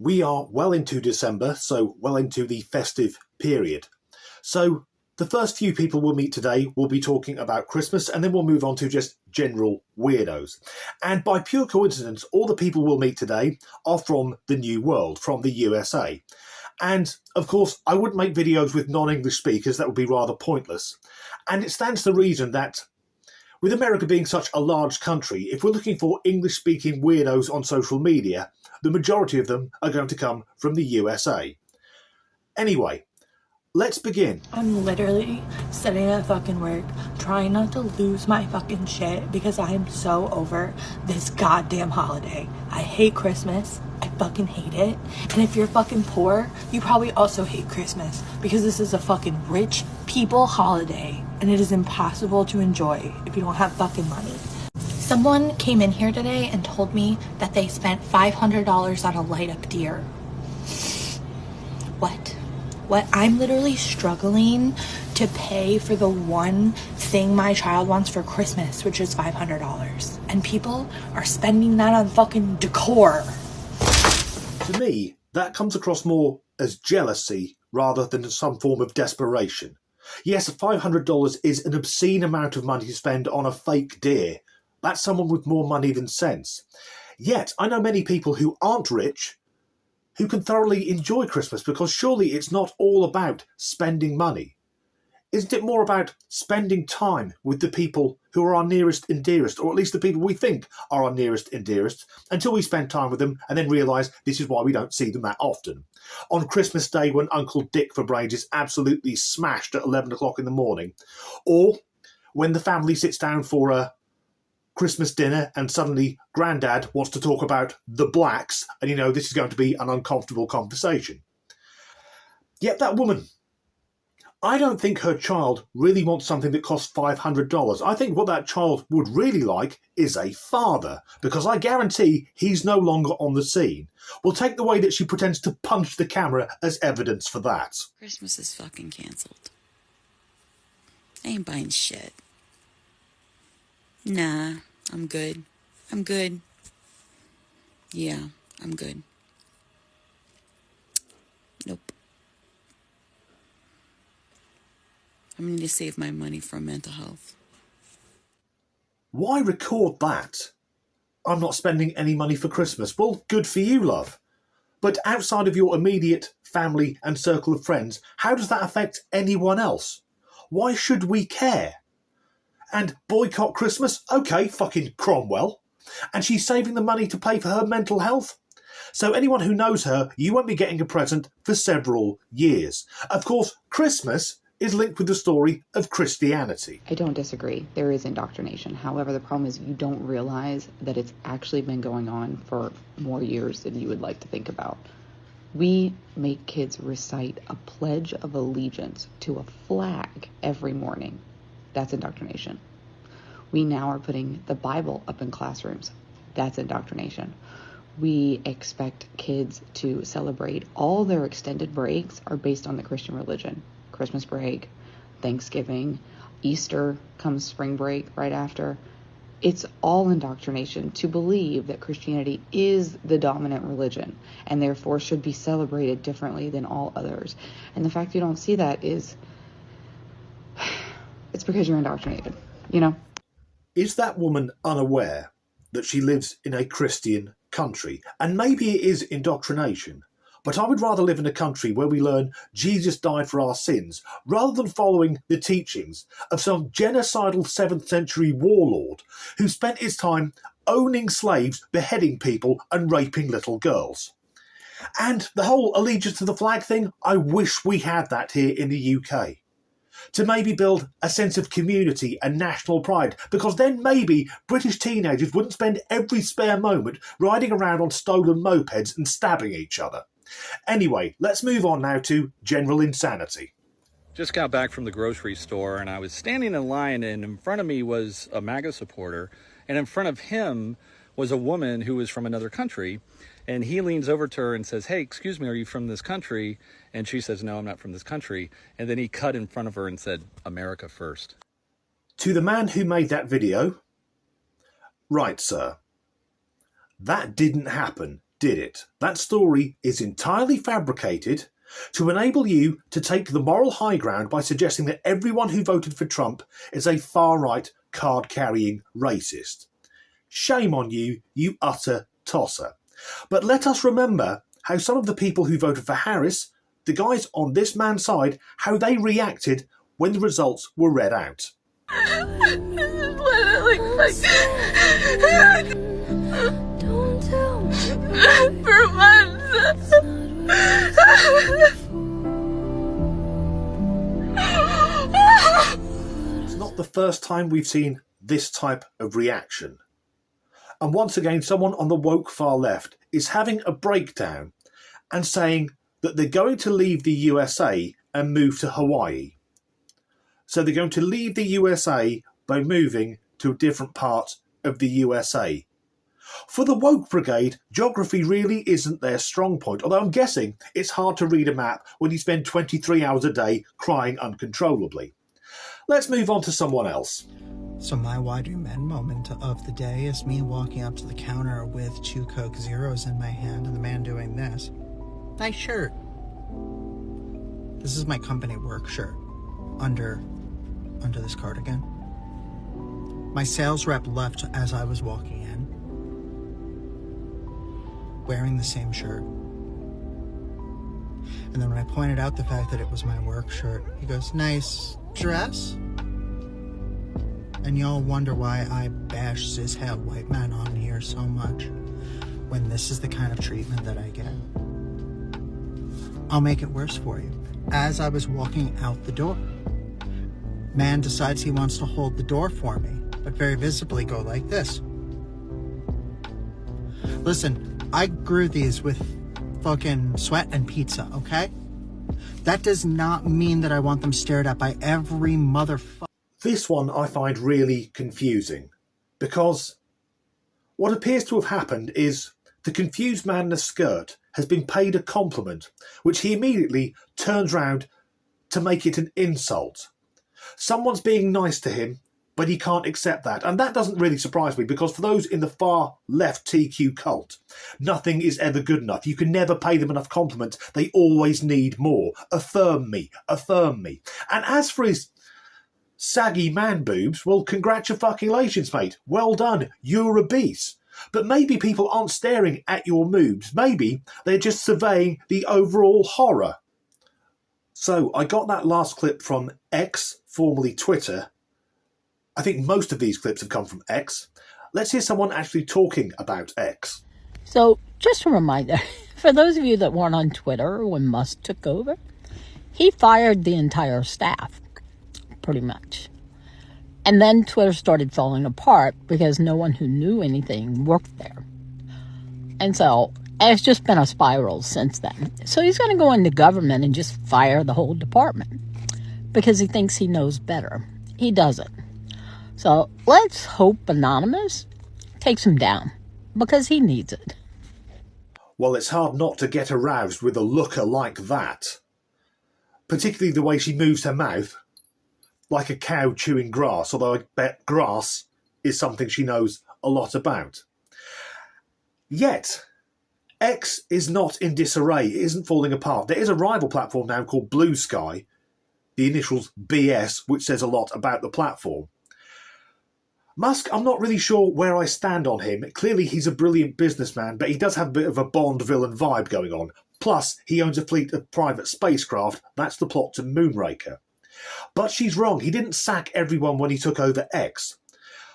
We are well into December, so well into the festive period. So the first few people we'll meet today will be talking about Christmas, and then we'll move on to just general weirdos. And by pure coincidence, all the people we'll meet today are from the New World, from the USA. And of course, I wouldn't make videos with non-English speakers, that would be rather pointless. And it stands to reason that with America being such a large country, if we're looking for English-speaking weirdos on social media, the majority of them are going to come from the USA. Anyway, let's begin. I'm literally sitting at fucking work trying not to lose my fucking shit because I am so over this goddamn holiday. I hate Christmas. I fucking hate it. And if you're fucking poor, you probably also hate Christmas because this is a fucking rich people holiday and it is impossible to enjoy if you don't have fucking money. Someone came in here today and told me that they spent $500 on a light-up deer. What? I'm literally struggling to pay for the one thing my child wants for Christmas, which is $500. And people are spending that on fucking decor. To me, that comes across more as jealousy rather than some form of desperation. Yes, $500 is an obscene amount of money to spend on a fake deer. That's someone with more money than sense. Yet, I know many people who aren't rich who can thoroughly enjoy Christmas, because surely it's not all about spending money. Isn't it more about spending time with the people who are our nearest and dearest, or at least the people we think are our nearest and dearest, until we spend time with them and then realise this is why we don't see them that often? On Christmas Day, when Uncle Dick for brains is absolutely smashed at 11 o'clock in the morning, or when the family sits down for a Christmas dinner and suddenly Grandad wants to talk about the blacks, and you know this is going to be an uncomfortable conversation. Yet that woman, I don't think her child really wants something that costs $500. I think what that child would really like is a father, because I guarantee he's no longer on the scene. We'll take the way that she pretends to punch the camera as evidence for that. Christmas is fucking cancelled. I ain't buying shit. Nah, I'm good. Yeah, I'm good. Nope. I'm going to save my money from mental health. Why record that? I'm not spending any money for Christmas. Well, good for you, love. But outside of your immediate family and circle of friends, how does that affect anyone else? Why should we care? And boycott Christmas? Okay, fucking Cromwell. And she's saving the money to pay for her mental health? So anyone who knows her, you won't be getting a present for several years. Of course, Christmas is linked with the story of Christianity. I don't disagree. There is indoctrination. However, the problem is you don't realize that it's actually been going on for more years than you would like to think about. We make kids recite a pledge of allegiance to a flag every morning. That's indoctrination. We now are putting the Bible up in classrooms. That's indoctrination. We expect kids to celebrate. All their extended breaks are based on the Christian religion. Christmas break, Thanksgiving, Easter comes spring break right after. It's all indoctrination to believe that Christianity is the dominant religion and therefore should be celebrated differently than all others. And the fact you don't see that is, it's because you're indoctrinated, you know? Is that woman unaware that she lives in a Christian country? And maybe it is indoctrination, but I would rather live in a country where we learn Jesus died for our sins, rather than following the teachings of some genocidal 7th century warlord who spent his time owning slaves, beheading people and raping little girls. And the whole allegiance to the flag thing, I wish we had that here in the UK. To maybe build a sense of community and national pride, because then maybe British teenagers wouldn't spend every spare moment riding around on stolen mopeds and stabbing each other. Anyway, let's move on now to general insanity. Just got back from the grocery store and I was standing in line, and in front of me was a MAGA supporter, and in front of him was a woman who was from another country. And he leans over to her and says, "Hey, excuse me, are you from this country?" And she says, "No, I'm not from this country." And then he cut in front of her and said, "America first." To the man who made that video, right, sir, that didn't happen did it. That story is entirely fabricated to enable you to take the moral high ground by suggesting that everyone who voted for Trump is a far-right, card-carrying racist. Shame on you, you utter tosser. But let us remember how some of the people who voted for Harris, the guys on this man's side, how they reacted when the results were read out. For months. It's not the first time we've seen this type of reaction. And once again, someone on the woke far left is having a breakdown and saying that they're going to leave the USA and move to Hawaii. So they're going to leave the USA by moving to a different part of the USA. For the woke brigade, geography really isn't their strong point, although I'm guessing it's hard to read a map when you spend 23 hours a day crying uncontrollably. Let's move on to someone else. So my why do men moment of the day is me walking up to the counter with 2 Coke Zeros in my hand and the man doing this. Nice shirt. This is my company work shirt under this cardigan. My sales rep left as I was walking in, wearing the same shirt. And then when I pointed out the fact that it was my work shirt, he goes, "Nice dress?" And y'all wonder why I bash cis-het white men on here so much when this is the kind of treatment that I get. I'll make it worse for you. As I was walking out the door, man decides he wants to hold the door for me, but very visibly go like this. Listen, I grew these with fucking sweat and pizza, okay? That does not mean that I want them stared at by every motherfucker. This one I find really confusing, because what appears to have happened is the confused man in a skirt has been paid a compliment, which he immediately turns round to make it an insult. Someone's being nice to him, but he can't accept that. And that doesn't really surprise me, because for those in the far left TQ cult, nothing is ever good enough. You can never pay them enough compliments. They always need more. Affirm me, affirm me. And as for his saggy man boobs, well, congratulations, mate. Well done. You're a beast. But maybe people aren't staring at your moves. Maybe they're just surveying the overall horror. So I got that last clip from X, formerly Twitter. I think most of these clips have come from X. Let's hear someone actually talking about X. So just a reminder, for those of you that weren't on Twitter when Musk took over, he fired the entire staff, pretty much. And then Twitter started falling apart because no one who knew anything worked there. And so it's just been a spiral since then. So he's going to go into government and just fire the whole department because he thinks he knows better. He doesn't. So let's hope Anonymous takes him down because he needs it. Well, it's hard not to get aroused with a looker like that. Particularly the way she moves her mouth, like a cow chewing grass, although I bet grass is something she knows a lot about. Yet, X is not in disarray, it isn't falling apart. There is a rival platform now called Blue Sky, the initials BS, which says a lot about the platform. Musk, I'm not really sure where I stand on him. Clearly he's a brilliant businessman, but he does have a bit of a Bond villain vibe going on. Plus, he owns a fleet of private spacecraft. That's the plot to Moonraker. But she's wrong. He didn't sack everyone when he took over X.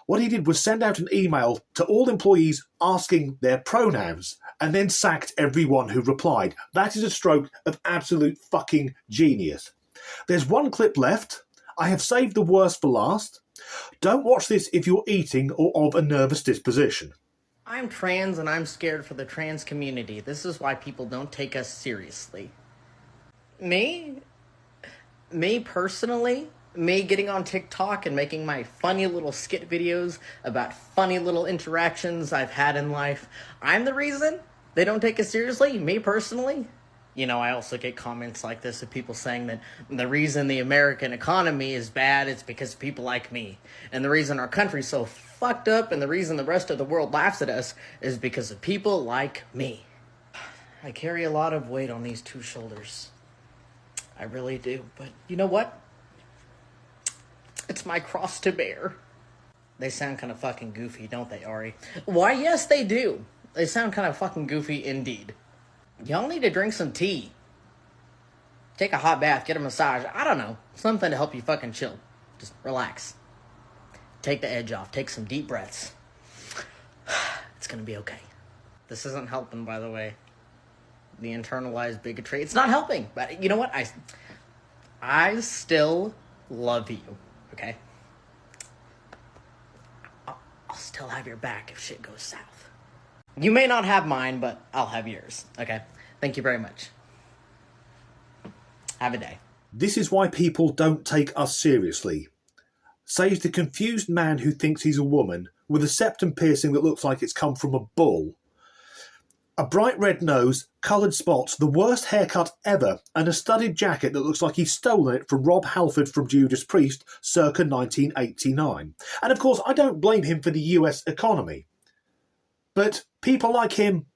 What he did was send out an email to all employees asking their pronouns and then sacked everyone who replied. That is a stroke of absolute fucking genius. There's one clip left. I have saved the worst for last. Don't watch this if you're eating or of a nervous disposition. I'm trans and I'm scared for the trans community. This is why people don't take us seriously. Me personally, me getting on TikTok and making my funny little skit videos about funny little interactions I've had in life, I'm the reason they don't take us seriously, me personally. You know, I also get comments like this of people saying that the reason the American economy is bad is because of people like me. And the reason our country's so fucked up and the reason the rest of the world laughs at us is because of people like me. I carry a lot of weight on these two shoulders. I really do. But you know what? It's my cross to bear. They sound kind of fucking goofy, don't they, Ari? Why, yes, they do. They sound kind of fucking goofy indeed. Y'all need to drink some tea. Take a hot bath, get a massage. I don't know. Something to help you fucking chill. Just relax. Take the edge off. Take some deep breaths. It's gonna be okay. This isn't helping, by the way. The internalized bigotry. It's not helping. But you know what? I still love you. Okay? I'll still have your back if shit goes south. You may not have mine, but I'll have yours. Okay? Thank you very much. Have a day. This is why people don't take us seriously. Says the confused man who thinks he's a woman with a septum piercing that looks like it's come from a bull. A bright red nose, coloured spots, the worst haircut ever, and a studded jacket that looks like he's stolen it from Rob Halford from Judas Priest circa 1989. And of course, I don't blame him for the US economy. But people like him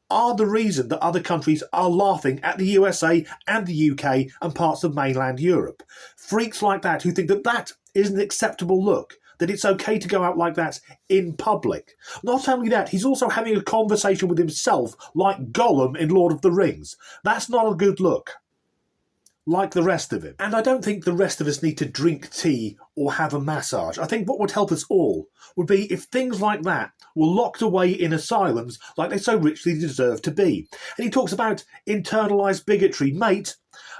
are the reason that other countries are laughing at the USA and the UK and parts of mainland Europe. Freaks like that who think that that is an acceptable look, that it's okay to go out like that in public. Not only that, he's also having a conversation with himself like Gollum in Lord of the Rings. That's not a good look. Like the rest of him. And I don't think the rest of us need to drink tea or have a massage. I think what would help us all would be if things like that were locked away in asylums like they so richly deserve to be. And he talks about internalised bigotry. Mate,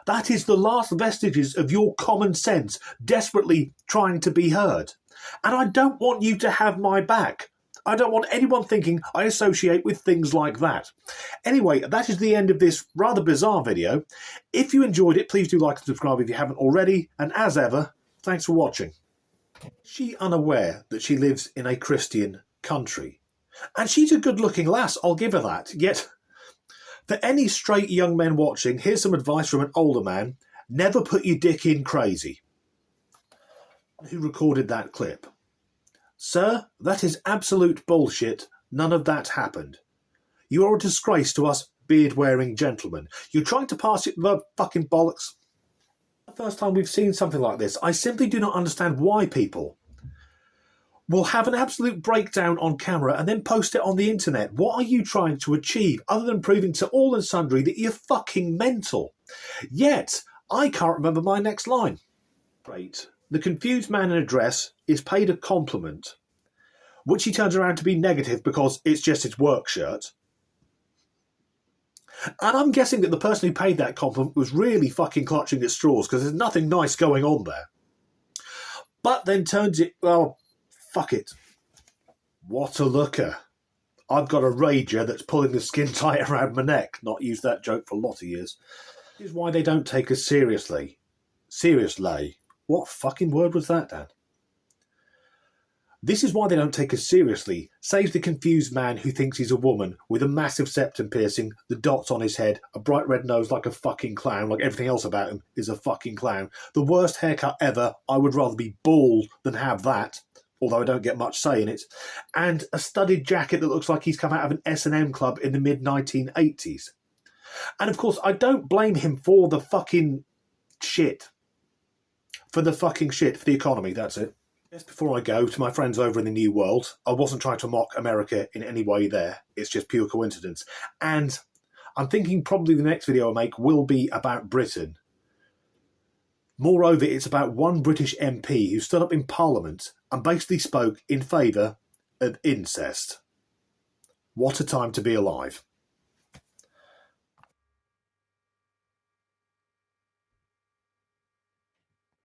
that is the last vestiges of your common sense desperately trying to be heard. And I don't want you to have my back. I don't want anyone thinking I associate with things like that. Anyway, that is the end of this rather bizarre video. If you enjoyed it, please do like and subscribe if you haven't already. And as ever, thanks for watching. She unaware that she lives in a Christian country. And she's a good-looking lass, I'll give her that. Yet, for any straight young men watching, here's some advice from an older man. Never put your dick in crazy. Who recorded that clip? Sir, that is absolute bullshit. None of that happened. You are a disgrace to us beard-wearing gentlemen. You're trying to pass it the fucking bollocks. The first time we've seen something like this, I simply do not understand why people will have an absolute breakdown on camera and then post it on the internet. What are you trying to achieve other than proving to all and sundry that you're fucking mental? Yet, I can't remember my next line. Great. The confused man in a dress is paid a compliment, which he turns around to be negative because it's just his work shirt. And I'm guessing that the person who paid that compliment was really fucking clutching at straws because there's nothing nice going on there. But then turns it, well, fuck it. What a looker. I've got a rager that's pulling the skin tight around my neck. Not used that joke for a lot of years. This is why they don't take us seriously. Seriously. What fucking word was that, Dan? This is why they don't take us seriously, says the confused man who thinks he's a woman with a massive septum piercing, the dots on his head, a bright red nose like a fucking clown, like everything else about him is a fucking clown. The worst haircut ever. I would rather be bald than have that, although I don't get much say in it. And a studded jacket that looks like he's come out of an S&M club in the mid-1980s. And of course, I don't blame him for the fucking shit. For the fucking shit, for the economy, that's it. Just before I go, to my friends over in the New World, I wasn't trying to mock America in any way there. It's just pure coincidence. And I'm thinking probably the next video I make will be about Britain. Moreover, it's about one British MP who stood up in Parliament and basically spoke in favour of incest. What a time to be alive.